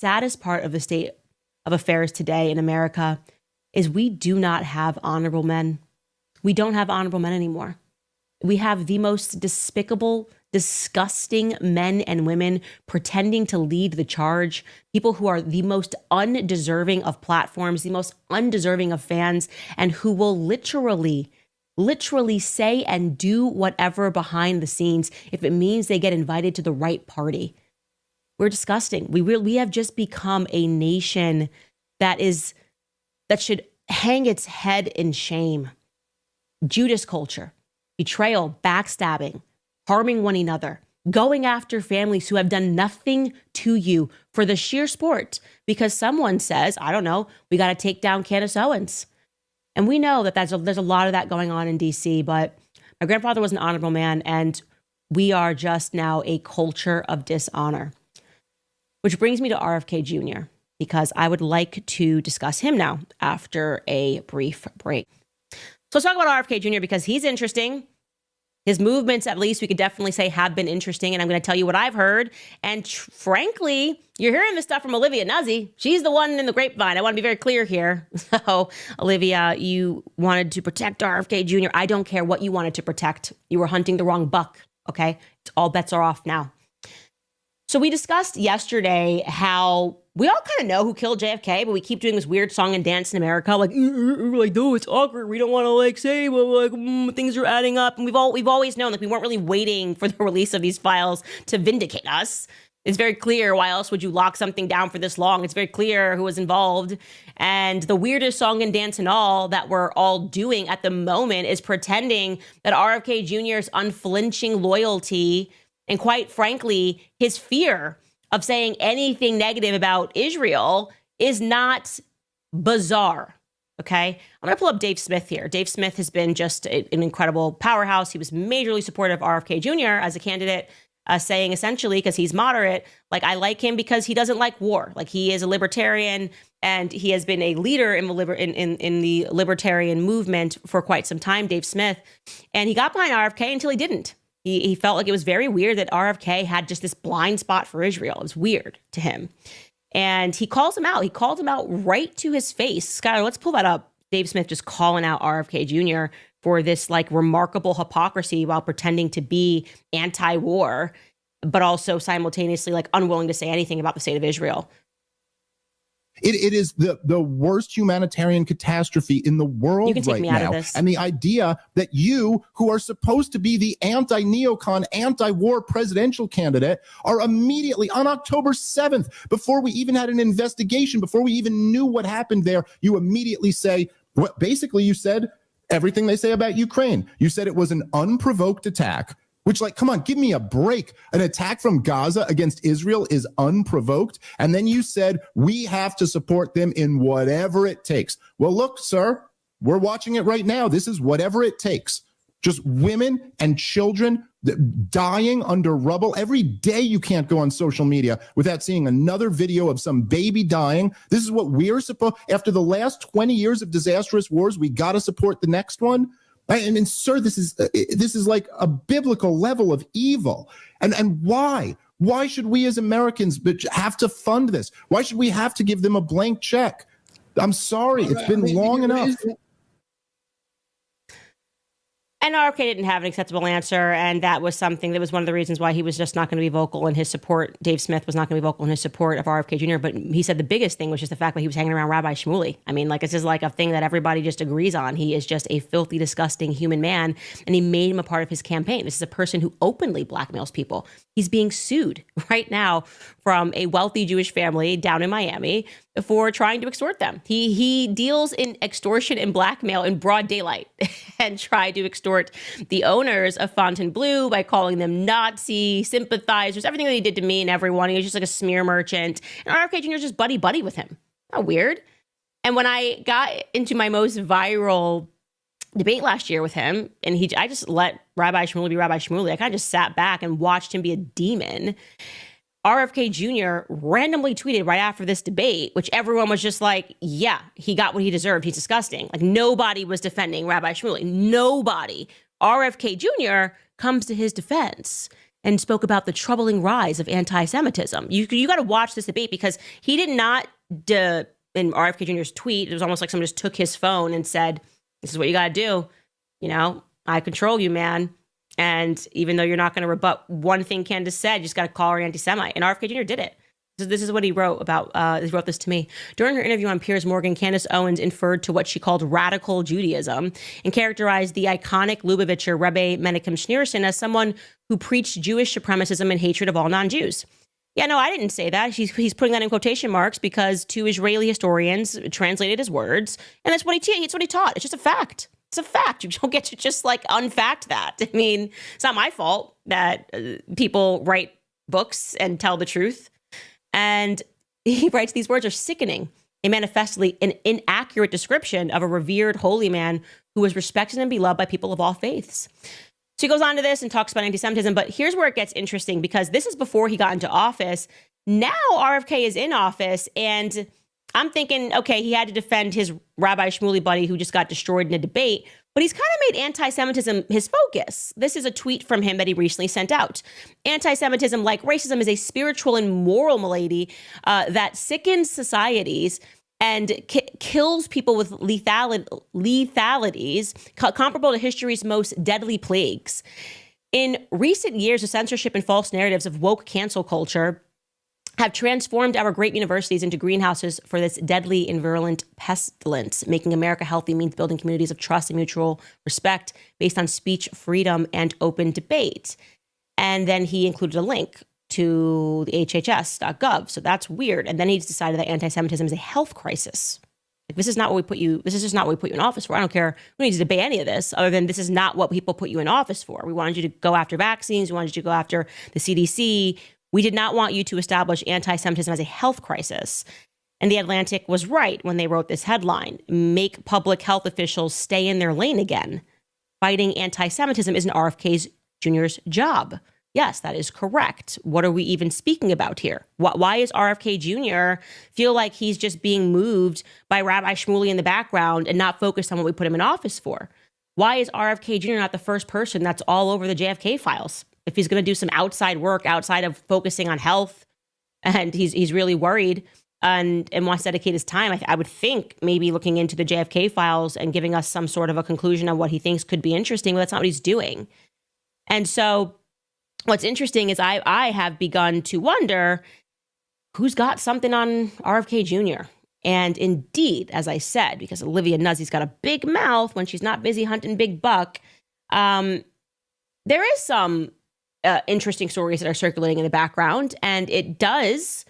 saddest part of the state of affairs today in America is we do not have honorable men. We don't have honorable men anymore. We have the most despicable, disgusting men and women pretending to lead the charge, people who are the most undeserving of platforms, the most undeserving of fans, and who will literally say and do whatever behind the scenes if it means they get invited to the right party. We're disgusting. We have just become a nation that should hang its head in shame. Judas culture, betrayal, backstabbing, harming one another, going after families who have done nothing to you for the sheer sport because someone says, I don't know, we got to take down Candace Owens. And we know that there's a lot of that going on in DC, but my grandfather was an honorable man, and we are just now a culture of dishonor. Which brings me to RFK Jr., because I would like to discuss him now after a brief break. So let's talk about RFK Jr. because he's interesting. His movements, at least we could definitely say, have been interesting. And I'm going to tell you what I've heard. And frankly, you're hearing this stuff from Olivia Nuzzi. She's the one in the grapevine. I want to be very clear here. So, Olivia, you wanted to protect RFK Jr. I don't care what you wanted to protect. You were hunting the wrong buck. Okay? All bets are off now. So we discussed yesterday how we all kind of know who killed JFK, but we keep doing this weird song and dance in America, like no, it's awkward. We don't want to say, well, things are adding up. And we've always known, we weren't really waiting for the release of these files to vindicate us. It's very clear. Why else would you lock something down for this long? It's very clear who was involved. And the weirdest song and dance and all that we're all doing at the moment is pretending that RFK Jr.'s unflinching loyalty and, quite frankly, his fear of saying anything negative about Israel is not bizarre, okay? I'm going to pull up Dave Smith here. Dave Smith has been just an incredible powerhouse. He was majorly supportive of RFK Jr. as a candidate, saying essentially, because he's moderate, I like him because he doesn't like war. He is a libertarian, and he has been a leader in the libertarian movement for quite some time, Dave Smith. And he got behind RFK until he didn't. He felt like it was very weird that RFK had just this blind spot for Israel. It was weird to him. And he calls him out. He called him out right to his face. Skylar, let's pull that up. Dave Smith just calling out RFK Jr. for this remarkable hypocrisy while pretending to be anti-war, but also simultaneously unwilling to say anything about the state of Israel. It is the worst humanitarian catastrophe in the world right now. And the idea that you, who are supposed to be the anti-neocon, anti-war presidential candidate, are immediately on October 7th, before we even had an investigation, before we even knew what happened there, you immediately say, well, basically you said everything they say about Ukraine. You said it was an unprovoked attack. Which, come on, give me a break. An attack from Gaza against Israel is unprovoked. And then you said, we have to support them in whatever it takes. Well, look, sir, we're watching it right now. This is whatever it takes. Just women and children dying under rubble. Every day you can't go on social media without seeing another video of some baby dying. This is what we're supposed, after the last 20 years of disastrous wars, we got to support the next one. I mean, sir, this is like a biblical level of evil. And why? Why should we as Americans have to fund this? Why should we have to give them a blank check? I'm sorry. It's been long enough. And RFK didn't have an acceptable answer, and that was something that was one of the reasons why he was just not going to be vocal in his support. Dave Smith was not going to be vocal in his support of RFK Jr., but he said the biggest thing was just the fact that he was hanging around Rabbi Shmuley. I mean, this is a thing that everybody just agrees on. He is just a filthy, disgusting human man, and he made him a part of his campaign. This is a person who openly blackmails people. He's being sued right now from a wealthy Jewish family down in Miami for trying to extort them. He deals in extortion and blackmail in broad daylight and tried to extort the owners of Fontainebleau by calling them Nazi sympathizers, everything that he did to me and everyone. He was just a smear merchant. And RFK Jr. is just buddy-buddy with him. How weird. And when I got into my most viral debate last year with him, and I just let Rabbi Shmuley be Rabbi Shmuley. I kind of just sat back and watched him be a demon. RFK Jr. randomly tweeted right after this debate, which everyone was just like, yeah, he got what he deserved. He's disgusting. Nobody was defending Rabbi Shmuley. Nobody. RFK Jr. comes to his defense and spoke about the troubling rise of anti-Semitism. You got to watch this debate because he did not, in RFK Jr.'s tweet, it was almost like someone just took his phone and said, this is what you got to do. You know, I control you, man. And even though you're not going to rebut one thing Candace said, you just got to call her anti-Semite. And RFK Jr. did it. So this is what he wrote about. He wrote this to me. During her interview on Piers Morgan, Candace Owens inferred to what she called radical Judaism and characterized the iconic Lubavitcher Rebbe Menachem Schneerson as someone who preached Jewish supremacism and hatred of all non-Jews. Yeah, no, I didn't say that. He's putting that in quotation marks because two Israeli historians translated his words, and that's what he taught. It's just a fact. It's a fact. You don't get to just like unfact that. I mean, it's not my fault that people write books and tell the truth. And he writes, these words are sickening, a manifestly an inaccurate description of a revered holy man who was respected and beloved by people of all faiths. So he goes on to this and talks about anti-Semitism, but here's where it gets interesting because this is before he got into office. Now RFK is in office and I'm thinking, okay, he had to defend his Rabbi Shmuley buddy who just got destroyed in a debate, but he's kind of made anti-Semitism his focus. This is a tweet from him that he recently sent out. Anti-Semitism, like racism, is a spiritual and moral malady that sickens societies and kills people with lethalities comparable to history's most deadly plagues. In recent years, the censorship and false narratives of woke cancel culture have transformed our great universities into greenhouses for this deadly and virulent pestilence. Making America healthy means building communities of trust and mutual respect based on speech freedom and open debate. And then he included a link to the hhs.gov. So that's weird. And then he's decided that anti-Semitism is a health crisis. Like, this is not what we put you, this is just not what we put you in office for. I don't care. We don't need to debate any of this other than this is not what people put you in office for. We wanted you to go after vaccines. We wanted you to go after the CDC. We did not want you to establish anti-Semitism as a health crisis. And The Atlantic was right when they wrote this headline, make public health officials stay in their lane again. Fighting anti-Semitism isn't RFK Jr.'s job. Yes, that is correct. What are we even speaking about here? Why is RFK Jr. feel like he's just being moved by Rabbi Shmuley in the background and not focused on what we put him in office for? Why is RFK Jr. not the first person that's all over the JFK files? If he's going to do some outside work outside of focusing on health and he's really worried and wants to dedicate his time, I would think maybe looking into the JFK files and giving us some sort of a conclusion on what he thinks could be interesting, but that's not what he's doing. And so what's interesting is I have begun to wonder who's got something on RFK Jr. And indeed, as I said, because Olivia Nuzzi's got a big mouth when she's not busy hunting big buck, there is some interesting stories that are circulating in the background. And it does,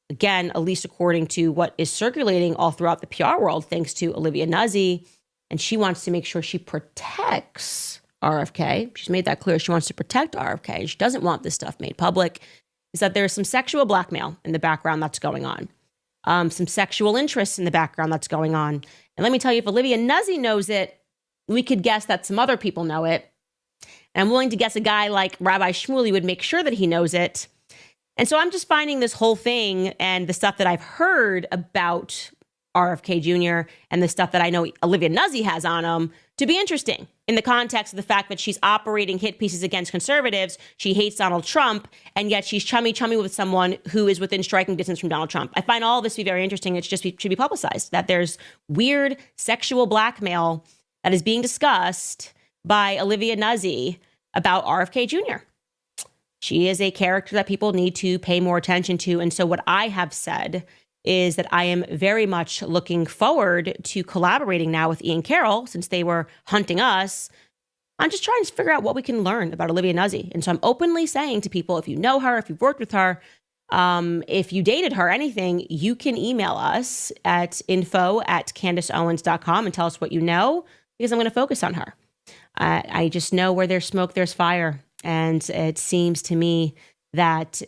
again, at least according to what is circulating all throughout the PR world, thanks to Olivia Nuzzi, and she wants to make sure she protects RFK. She's made that clear. She wants to protect RFK. She doesn't want this stuff made public. Is that there's some sexual blackmail in the background that's going on. Some sexual interests in the background that's going on. And let me tell you, if Olivia Nuzzi knows it, we could guess that some other people know it. And I'm willing to guess a guy like Rabbi Shmuley would make sure that he knows it. And so I'm just finding this whole thing and the stuff that I've heard about RFK Jr. and the stuff that I know Olivia Nuzzi has on him to be interesting in the context of the fact that she's operating hit pieces against conservatives. She hates Donald Trump, and yet she's chummy with someone who is within striking distance from Donald Trump. I find all of this to be very interesting. It should be publicized that there's weird sexual blackmail that is being discussed by Olivia Nuzzi about RFK Jr. She is a character that people need to pay more attention to. And so what I have said is that I am very much looking forward to collaborating now with Ian Carroll, since they were hunting us. I'm just trying to figure out what we can learn about Olivia Nuzzi. And so I'm openly saying to people, if you know her, if you've worked with her, if you dated her, anything, you can email us at info@CandaceOwens.com and tell us what you know, because I'm going to focus on her. I just know where there's smoke, there's fire. And it seems to me that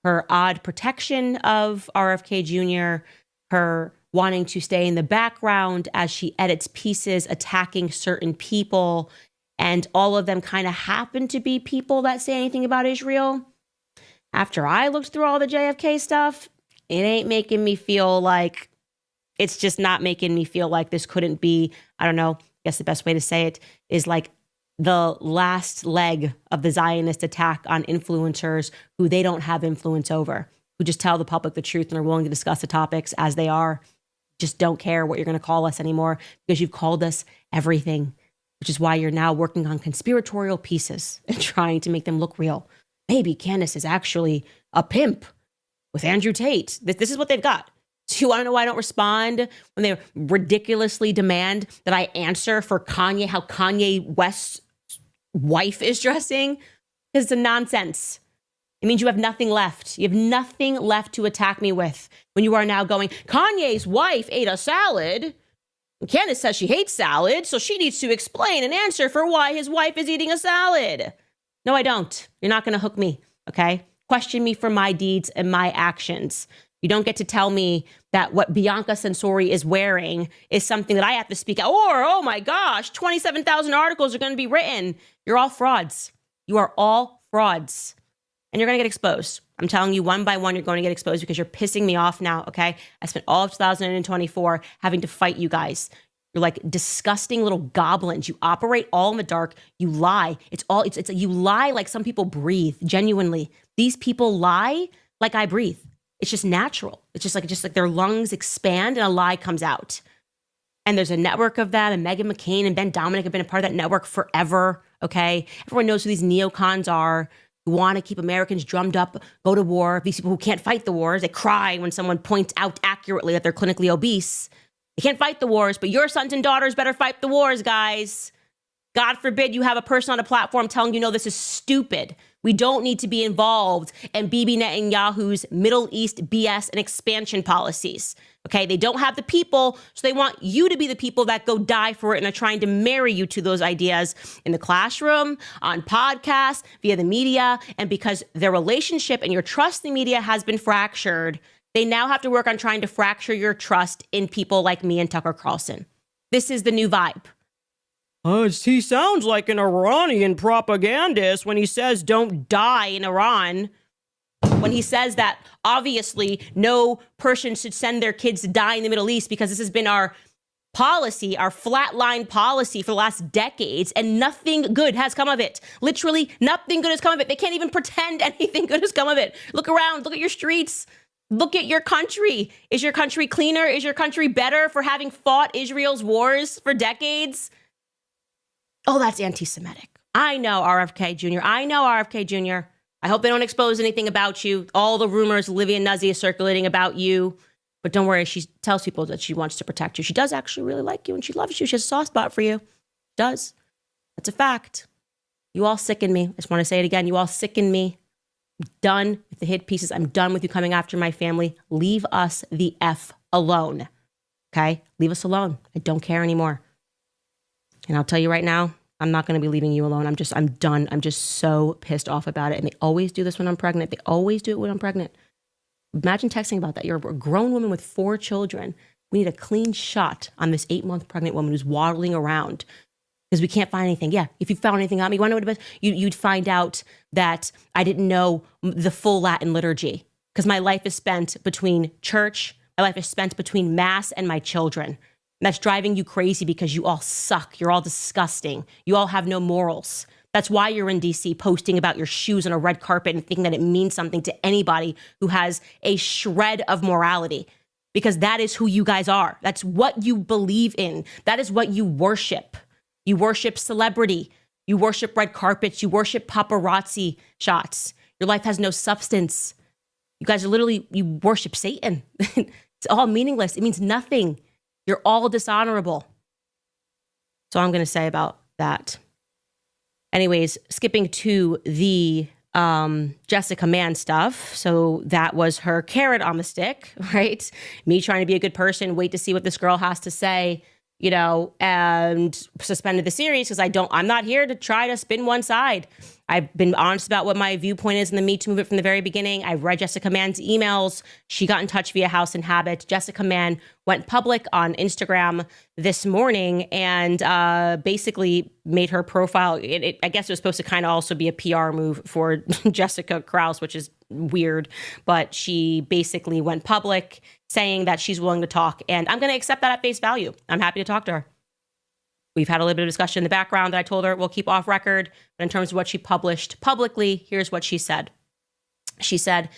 her odd protection of RFK Jr., her wanting to stay in the background as she edits pieces, attacking certain people, and all of them kind of happen to be people that say anything about Israel. After I looked through all the JFK stuff, it ain't making me feel like, it's just not making me feel like this couldn't be, I don't know, I guess the best way to say it is like the last leg of the Zionist attack on influencers who they don't have influence over, who just tell the public the truth and are willing to discuss the topics as they are, just don't care what you're going to call us anymore because you've called us everything, which is why you're now working on conspiratorial pieces and trying to make them look real. Maybe Candace is actually a pimp with Andrew Tate. This is what they've got. So you want to know why I don't respond when they ridiculously demand that I answer for Kanye, how Kanye West's wife is dressing? Because it's a nonsense. It means you have nothing left. You have nothing left to attack me with when you are now going, Kanye's wife ate a salad. Candace says she hates salad, so she needs to explain and answer for why his wife is eating a salad. No, I don't. You're not going to hook me, okay? Question me for my deeds and my actions. You don't get to tell me that what Bianca Censori is wearing is something that I have to speak out. Or, oh my gosh, 27,000 articles are going to be written. You're all frauds. You are all frauds. And you're going to get exposed. I'm telling you, one by one, you're going to get exposed because you're pissing me off now, okay? I spent all of 2024 having to fight you guys. You're like disgusting little goblins. You operate all in the dark. You lie. You lie like some people breathe, genuinely. These people lie like I breathe. It's just natural. It's just like their lungs expand and a lie comes out. And there's a network of that, and Meghan McCain and Ben Dominic have been a part of that network forever, okay? Everyone knows who these neocons are, who want to keep Americans drummed up, go to war. These people who can't fight the wars, they cry when someone points out accurately that they're clinically obese. They can't fight the wars, but your sons and daughters better fight the wars, guys. God forbid you have a person on a platform telling you, no, this is stupid. We don't need to be involved in Bibi Netanyahu's Middle East BS and expansion policies. Okay, they don't have the people, so they want you to be the people that go die for it and are trying to marry you to those ideas in the classroom, on podcasts, via the media. And because their relationship and your trust in the media has been fractured, they now have to work on trying to fracture your trust in people like me and Tucker Carlson. This is the new vibe. He sounds like an Iranian propagandist when he says don't die in Iran. When he says that obviously no person should send their kids to die in the Middle East because this has been our policy, our flatline policy for the last decades, and nothing good has come of it. Literally nothing good has come of it. They can't even pretend anything good has come of it. Look around, look at your streets. Look at your country. Is your country cleaner? Is your country better for having fought Israel's wars for decades? Oh, that's anti-Semitic. I know, RFK Jr. I know, RFK Jr. I hope they don't expose anything about you. All the rumors Olivia Nuzzi is circulating about you. But don't worry, she tells people that she wants to protect you. She does actually really like you and she loves you. She has a soft spot for you. She does. That's a fact. You all sicken me. I just want to say it again. You all sicken me. I'm done with the hit pieces. I'm done with you coming after my family. Leave us the F alone. Okay? Leave us alone. I don't care anymore. And I'll tell you right now, I'm not going to be leaving you alone. I'm done. I'm just so pissed off about it. And they always do this when I'm pregnant. They always do it when I'm pregnant. Imagine texting about that. You're a grown woman with 4 children. We need a clean shot on this 8-month pregnant woman who's waddling around because we can't find anything. Yeah, if you found anything on me, you want to know what it was? You'd find out that I didn't know the full Latin liturgy because my life is spent between church. My life is spent between mass and my children. That's driving you crazy because you all suck. You're all disgusting. You all have no morals. That's why you're in DC posting about your shoes on a red carpet and thinking that it means something to anybody who has a shred of morality, because that is who you guys are. That's what you believe in. That is what you worship. You worship celebrity. You worship red carpets. You worship paparazzi shots. Your life has no substance. You guys are literally, you worship Satan. It's all meaningless. It means nothing. You're all dishonorable. That's all I'm going to say about that. Anyways, skipping to the Jessica Mann stuff. So that was her carrot on the stick, right? Me trying to be a good person, wait to see what this girl has to say, you know, and suspended the series because I'm not here to try to spin one side. I've been honest about what my viewpoint is in the Me Too movement from the very beginning. I've read Jessica Mann's emails. She got in touch via House and Habit. Jessica Mann went public on Instagram this morning and basically made her profile. I guess it was supposed to kind of also be a PR move for Jessica Krause, which is weird. But she basically went public saying that she's willing to talk. And I'm going to accept that at face value. I'm happy to talk to her. We've had a little bit of discussion in the background that I told her we'll keep off record. But in terms of what she published publicly, here's what she said. She said,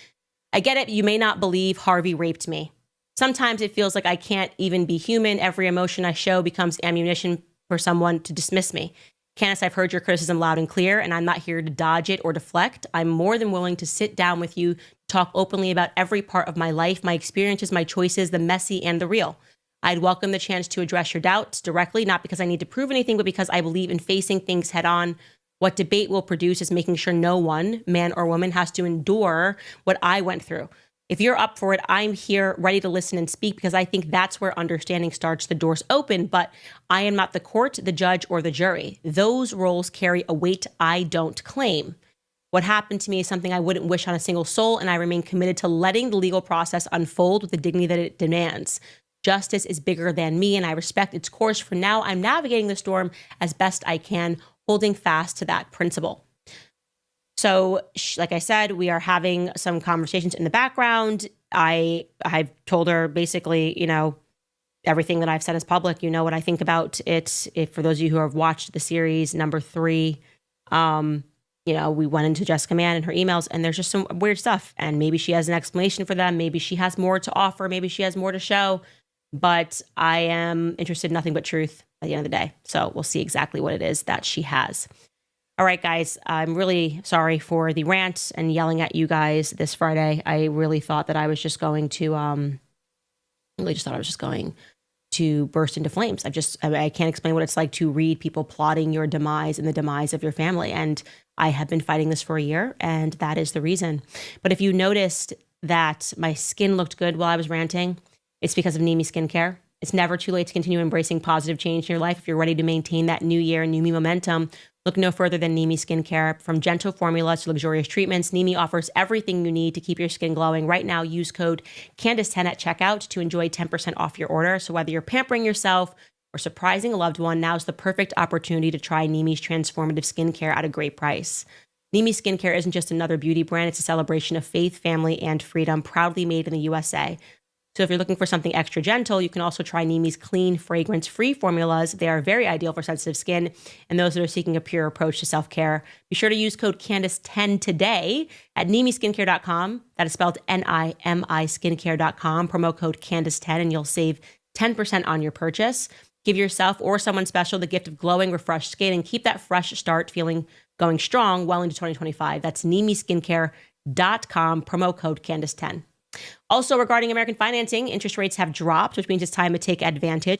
I get it. You may not believe Harvey raped me. Sometimes it feels like I can't even be human. Every emotion I show becomes ammunition for someone to dismiss me. Candace, I've heard your criticism loud and clear, and I'm not here to dodge it or deflect. I'm more than willing to sit down with you, talk openly about every part of my life, my experiences, my choices, the messy and the real. I'd welcome the chance to address your doubts directly, not because I need to prove anything, but because I believe in facing things head on. What debate will produce is making sure no one, man or woman, has to endure what I went through. If you're up for it, I'm here ready to listen and speak because I think that's where understanding starts, the doors open. But I am not the court, the judge, or the jury. Those roles carry a weight I don't claim. What happened to me is something I wouldn't wish on a single soul, and I remain committed to letting the legal process unfold with the dignity that it demands. Justice is bigger than me, and I respect its course. For now, I'm navigating the storm as best I can, holding fast to that principle. So, like I said, we are having some conversations in the background. I've told her basically, everything that I've said is public. You know what I think about it. If for those of you who have watched the series number 3, we went into Jessica Mann and her emails, and there's just some weird stuff. And maybe she has an explanation for them. Maybe she has more to offer. Maybe she has more to show. But I am interested in nothing but truth at the end of the day. So we'll see exactly what it is that she has. All right, guys, I'm really sorry for the rant and yelling at you guys this Friday. I really thought that I was just going to, burst into flames. I can't explain what it's like to read people plotting your demise and the demise of your family. And I have been fighting this for a year, and that is the reason. But if you noticed that my skin looked good while I was ranting, it's because of Nimi Skincare. It's never too late to continue embracing positive change in your life. If you're ready to maintain that new year and new me momentum, look no further than Nimi Skincare. From gentle formulas to luxurious treatments, Nimi offers everything you need to keep your skin glowing. Right now, use code Candace10 at checkout to enjoy 10% off your order. So whether you're pampering yourself or surprising a loved one, now's the perfect opportunity to try Nimi's transformative skincare at a great price. Nimi Skincare isn't just another beauty brand. It's a celebration of faith, family, and freedom, proudly made in the USA. So if you're looking for something extra gentle, you can also try Nimi's clean, fragrance-free formulas. They are very ideal for sensitive skin and those that are seeking a pure approach to self-care. Be sure to use code Candace10 today at NimiSkincare.com. That is spelled N-I-M-I skincare.com. Promo code Candace10 and you'll save 10% on your purchase. Give yourself or someone special the gift of glowing, refreshed skin and keep that fresh start going strong well into 2025. That's NimiSkincare.com. Promo code Candace10. Also, regarding American financing, interest rates have dropped, which means it's time to take advantage.